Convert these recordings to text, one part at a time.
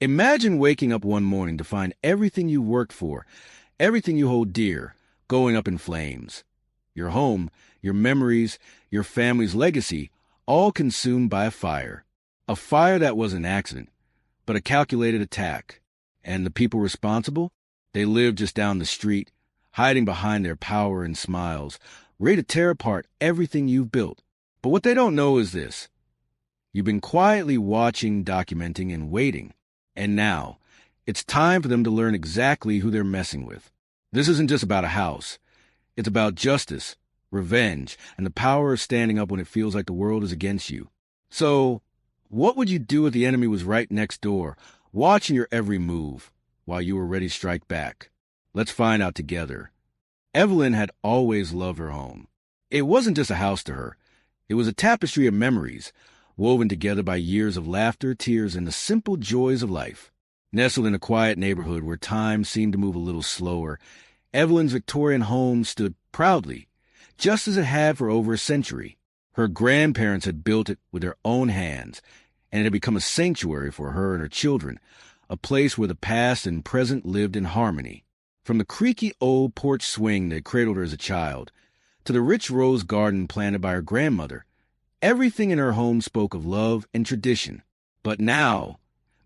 Imagine waking up one morning to find everything you worked for, everything you hold dear, going up in flames. Your home, your memories, your family's legacy, all consumed by a fire. A fire that was an accident, but a calculated attack. And the people responsible? They lived just down the street, hiding behind their power and smiles, ready to tear apart everything you've built. But what they don't know is this. You've been quietly watching, documenting, and waiting. And now, it's time for them to learn exactly who they're messing with. This isn't just about a house. It's about justice, revenge, and the power of standing up when it feels like the world is against you. So, what would you do if the enemy was right next door, watching your every move, while you were ready to strike back? Let's find out together. Evelyn had always loved her home. It wasn't just a house to her. It was a tapestry of memories, woven together by years of laughter, tears, and the simple joys of life. Nestled in a quiet neighborhood where time seemed to move a little slower, Evelyn's Victorian home stood proudly, just as it had for over a century. Her grandparents had built it with their own hands, and it had become a sanctuary for her and her children, a place where the past and present lived in harmony. From the creaky old porch swing that cradled her as a child, to the rich rose garden planted by her grandmother, everything in her home spoke of love and tradition. But now,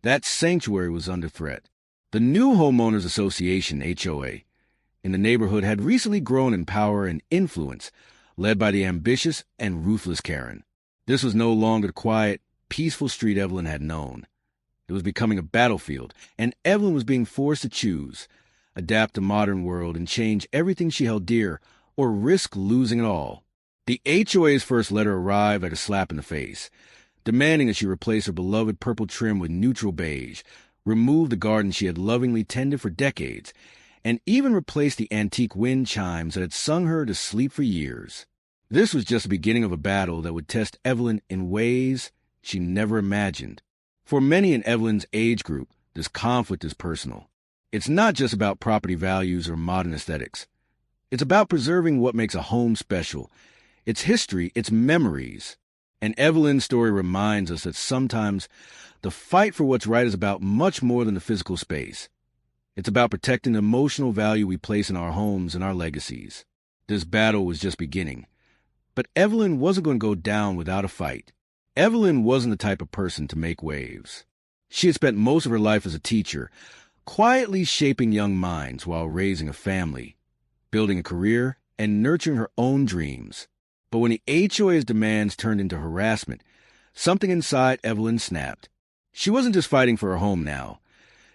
that sanctuary was under threat. The new Homeowners Association, HOA, in the neighborhood had recently grown in power and influence, led by the ambitious and ruthless Karen. This was no longer the quiet, peaceful street Evelyn had known. It was becoming a battlefield, and Evelyn was being forced to choose, adapt to the modern world and change everything she held dear, or risk losing it all. The HOA's first letter arrived like a slap in the face, demanding that she replace her beloved purple trim with neutral beige, remove the garden she had lovingly tended for decades, and even replace the antique wind chimes that had sung her to sleep for years. This was just the beginning of a battle that would test Evelyn in ways she never imagined. For many in Evelyn's age group, this conflict is personal. It's not just about property values or modern aesthetics. It's about preserving what makes a home special, its history, its memories. And Evelyn's story reminds us that sometimes the fight for what's right is about much more than the physical space. It's about protecting the emotional value we place in our homes and our legacies. This battle was just beginning. But Evelyn wasn't going to go down without a fight. Evelyn wasn't the type of person to make waves. She had spent most of her life as a teacher, quietly shaping young minds while raising a family, building a career, and nurturing her own dreams. But when the HOA's demands turned into harassment, something inside Evelyn snapped. She wasn't just fighting for her home now.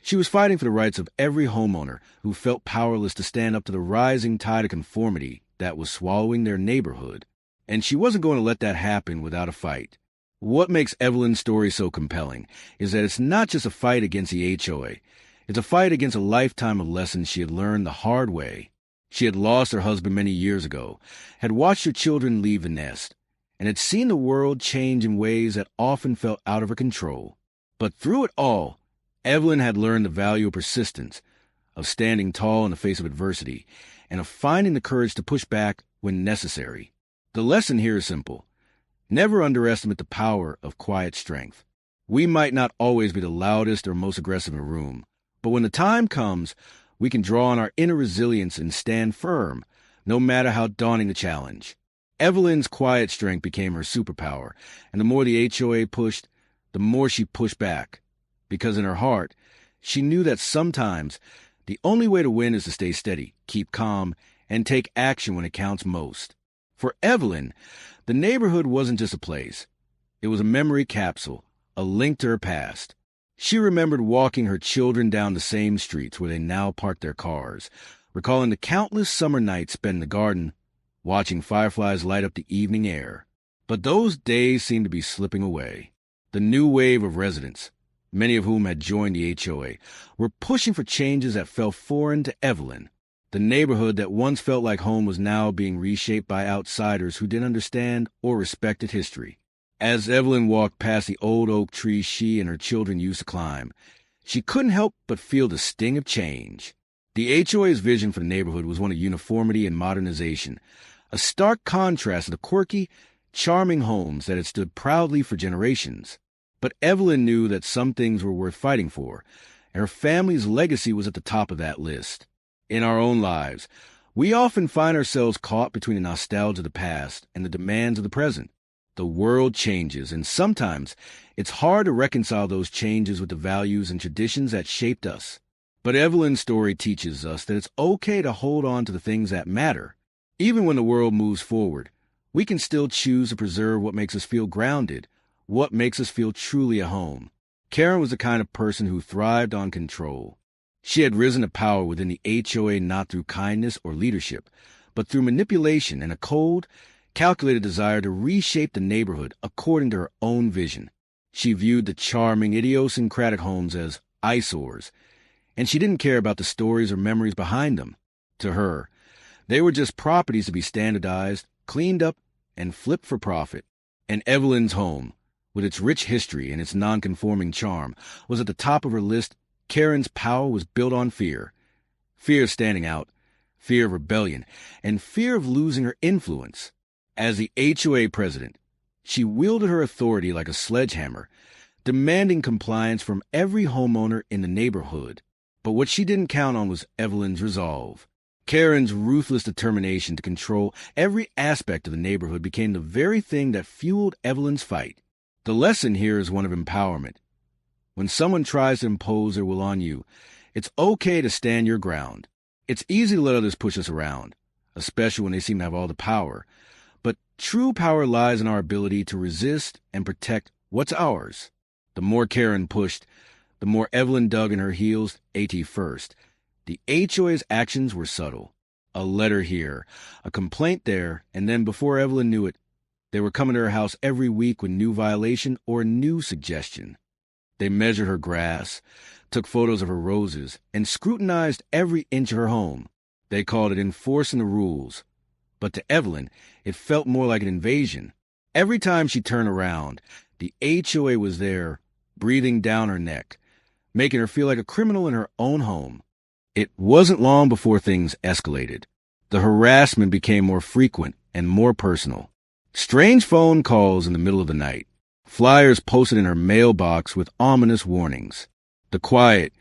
She was fighting for the rights of every homeowner who felt powerless to stand up to the rising tide of conformity that was swallowing their neighborhood. And she wasn't going to let that happen without a fight. What makes Evelyn's story so compelling is that it's not just a fight against the HOA. It's a fight against a lifetime of lessons she had learned the hard way. She had lost her husband many years ago, had watched her children leave the nest, and had seen the world change in ways that often felt out of her control. But through it all, Evelyn had learned the value of persistence, of standing tall in the face of adversity, and of finding the courage to push back when necessary. The lesson here is simple. Never underestimate the power of quiet strength. We might not always be the loudest or most aggressive in a room, but when the time comes, we can draw on our inner resilience and stand firm, no matter how daunting the challenge. Evelyn's quiet strength became her superpower, and the more the HOA pushed, the more she pushed back. Because in her heart, she knew that sometimes the only way to win is to stay steady, keep calm, and take action when it counts most. For Evelyn, the neighborhood wasn't just a place. It was a memory capsule, a link to her past. She remembered walking her children down the same streets where they now parked their cars, recalling the countless summer nights spent in the garden, watching fireflies light up the evening air. But those days seemed to be slipping away. The new wave of residents, many of whom had joined the HOA, were pushing for changes that felt foreign to Evelyn. The neighborhood that once felt like home was now being reshaped by outsiders who didn't understand or respected history. As Evelyn walked past the old oak tree she and her children used to climb, she couldn't help but feel the sting of change. The HOA's vision for the neighborhood was one of uniformity and modernization, a stark contrast to the quirky, charming homes that had stood proudly for generations. But Evelyn knew that some things were worth fighting for, and her family's legacy was at the top of that list. In our own lives, we often find ourselves caught between the nostalgia of the past and the demands of the present. The world changes, and sometimes it's hard to reconcile those changes with the values and traditions that shaped us. But Evelyn's story teaches us that it's okay to hold on to the things that matter. Even when the world moves forward, we can still choose to preserve what makes us feel grounded, what makes us feel truly at home. Karen was the kind of person who thrived on control. She had risen to power within the HOA not through kindness or leadership, but through manipulation and a cold, calculated desire to reshape the neighborhood according to her own vision. She viewed the charming, idiosyncratic homes as eyesores, and she didn't care about the stories or memories behind them. To her, they were just properties to be standardized, cleaned up, and flipped for profit. And Evelyn's home, with its rich history and its non-conforming charm, was at the top of her list. Karen's power was built on fear. Fear of standing out, fear of rebellion, and fear of losing her influence. As the HOA president, she wielded her authority like a sledgehammer, demanding compliance from every homeowner in the neighborhood. But what she didn't count on was Evelyn's resolve. Karen's ruthless determination to control every aspect of the neighborhood became the very thing that fueled Evelyn's fight. The lesson here is one of empowerment. When someone tries to impose their will on you, it's okay to stand your ground. It's easy to let others push us around, especially when they seem to have all the power. But true power lies in our ability to resist and protect what's ours. The more Karen pushed, the more Evelyn dug in her heels, AT first. The HOA's actions were subtle. A letter here, a complaint there, and then before Evelyn knew it, they were coming to her house every week with new violation or a new suggestion. They measured her grass, took photos of her roses, and scrutinized every inch of her home. They called it enforcing the rules. But to Evelyn, it felt more like an invasion. Every time she turned around, the HOA was there, breathing down her neck, making her feel like a criminal in her own home. It wasn't long before things escalated. The harassment became more frequent and more personal. Strange phone calls in the middle of the night. Flyers posted in her mailbox with ominous warnings. The quiet,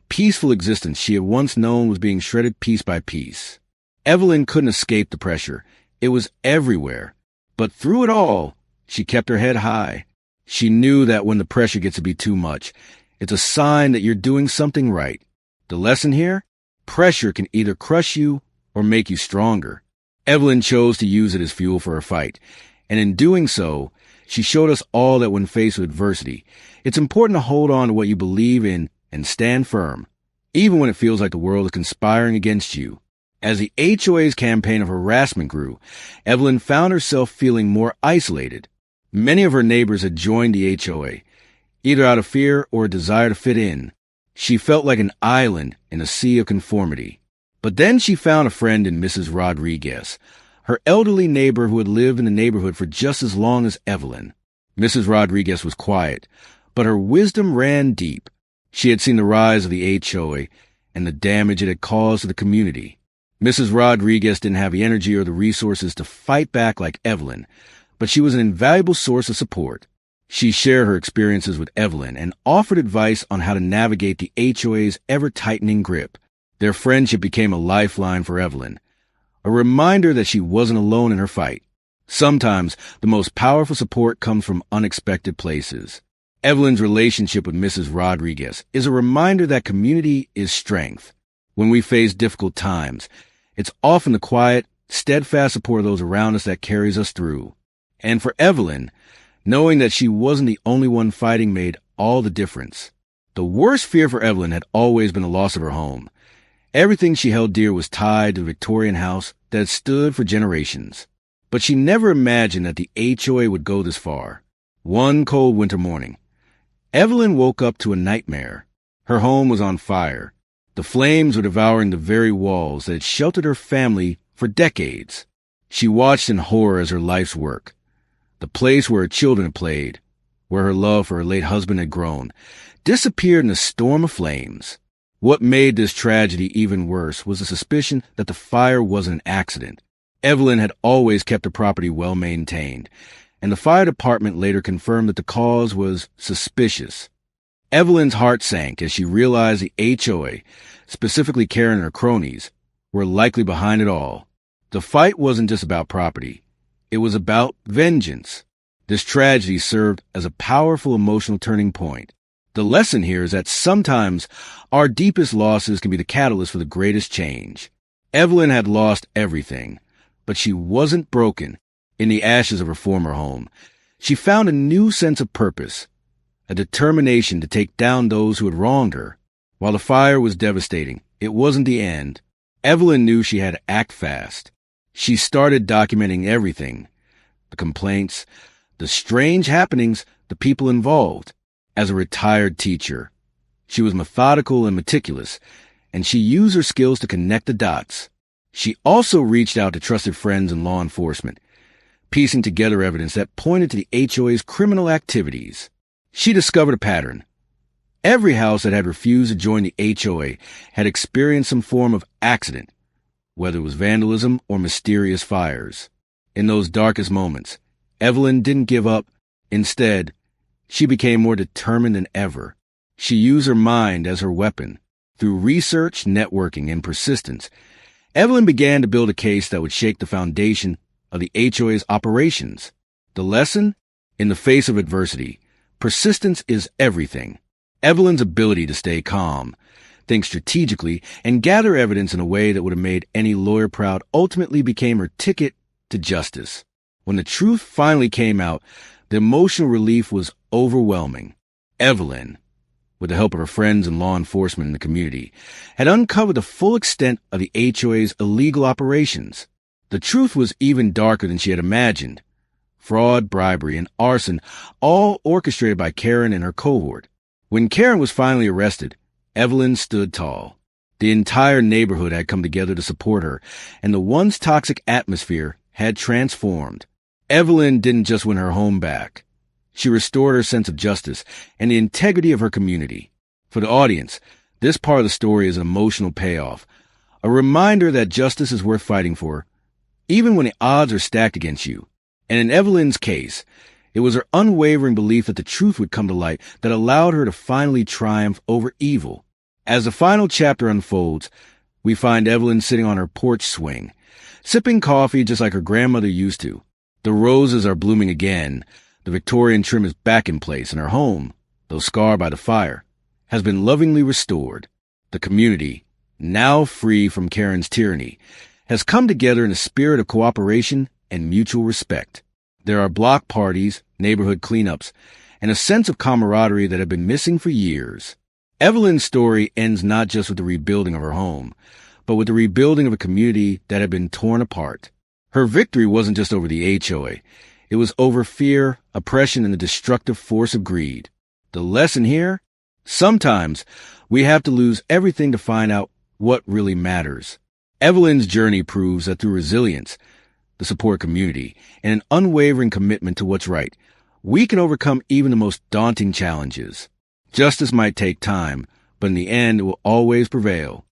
peaceful existence she had once known was being shredded piece by piece. Evelyn couldn't escape the pressure. It was everywhere. But through it all, she kept her head high. She knew that when the pressure gets to be too much, it's a sign that you're doing something right. The lesson here? Pressure can either crush you or make you stronger. Evelyn chose to use it as fuel for her fight, and in doing so, she showed us all that when faced with adversity, it's important to hold on to what you believe in and stand firm, even when it feels like the world is conspiring against you. As the HOA's campaign of harassment grew, Evelyn found herself feeling more isolated. Many of her neighbors had joined the HOA, either out of fear or a desire to fit in. She felt like an island in a sea of conformity. But then she found a friend in Mrs. Rodriguez, her elderly neighbor who had lived in the neighborhood for just as long as Evelyn. Mrs. Rodriguez was quiet, but her wisdom ran deep. She had seen the rise of the HOA and the damage it had caused to the community. Mrs. Rodriguez didn't have the energy or the resources to fight back like Evelyn, but she was an invaluable source of support. She shared her experiences with Evelyn and offered advice on how to navigate the HOA's ever-tightening grip. Their friendship became a lifeline for Evelyn, a reminder that she wasn't alone in her fight. Sometimes the most powerful support comes from unexpected places. Evelyn's relationship with Mrs. Rodriguez is a reminder that community is strength. When we face difficult times, it's often the quiet, steadfast support of those around us that carries us through. And for Evelyn, knowing that she wasn't the only one fighting made all the difference. The worst fear for Evelyn had always been the loss of her home. Everything she held dear was tied to the Victorian house that had stood for generations. But she never imagined that the HOA would go this far. One cold winter morning, Evelyn woke up to a nightmare. Her home was on fire. The flames were devouring the very walls that had sheltered her family for decades. She watched in horror as her life's work, the place where her children had played, where her love for her late husband had grown, disappeared in a storm of flames. What made this tragedy even worse was the suspicion that the fire wasn't an accident. Evelyn had always kept the property well maintained, and the fire department later confirmed that the cause was suspicious. Evelyn's heart sank as she realized the HOA, specifically Karen and her cronies, were likely behind it all. The fight wasn't just about property. It was about vengeance. This tragedy served as a powerful emotional turning point. The lesson here is that sometimes our deepest losses can be the catalyst for the greatest change. Evelyn had lost everything, but she wasn't broken. In the ashes of her former home, she found a new sense of purpose, a determination to take down those who had wronged her. While the fire was devastating, it wasn't the end. Evelyn knew she had to act fast. She started documenting everything, the complaints, the strange happenings, the people involved. As a retired teacher, she was methodical and meticulous, and she used her skills to connect the dots. She also reached out to trusted friends in law enforcement, piecing together evidence that pointed to the HOA's criminal activities. She discovered a pattern. Every house that had refused to join the HOA had experienced some form of accident, whether it was vandalism or mysterious fires. In those darkest moments, Evelyn didn't give up. Instead, she became more determined than ever. She used her mind as her weapon. Through research, networking, and persistence, Evelyn began to build a case that would shake the foundation of the HOA's operations. The lesson? In the face of adversity, persistence is everything. Evelyn's ability to stay calm, think strategically, and gather evidence in a way that would have made any lawyer proud ultimately became her ticket to justice. When the truth finally came out, the emotional relief was overwhelming. Evelyn, with the help of her friends and law enforcement in the community, had uncovered the full extent of the HOA's illegal operations. The truth was even darker than she had imagined. Fraud, bribery, and arson, all orchestrated by Karen and her cohort. When Karen was finally arrested, Evelyn stood tall. The entire neighborhood had come together to support her, and the once toxic atmosphere had transformed. Evelyn didn't just win her home back. She restored her sense of justice and the integrity of her community. For the audience, this part of the story is an emotional payoff, a reminder that justice is worth fighting for, even when the odds are stacked against you. And in Evelyn's case, it was her unwavering belief that the truth would come to light that allowed her to finally triumph over evil. As the final chapter unfolds, we find Evelyn sitting on her porch swing, sipping coffee just like her grandmother used to. The roses are blooming again. The Victorian trim is back in place, and her home, though scarred by the fire, has been lovingly restored. The community, now free from Karen's tyranny, has come together in a spirit of cooperation and mutual respect. There are block parties, neighborhood cleanups, and a sense of camaraderie that have been missing for years. Evelyn's story ends not just with the rebuilding of her home, but with the rebuilding of a community that had been torn apart. Her victory wasn't just over the HOA. It was over fear, oppression, and the destructive force of greed. The lesson here? Sometimes we have to lose everything to find out what really matters. Evelyn's journey proves that through resilience, the support community, and an unwavering commitment to what's right, we can overcome even the most daunting challenges. Justice might take time, but in the end, it will always prevail.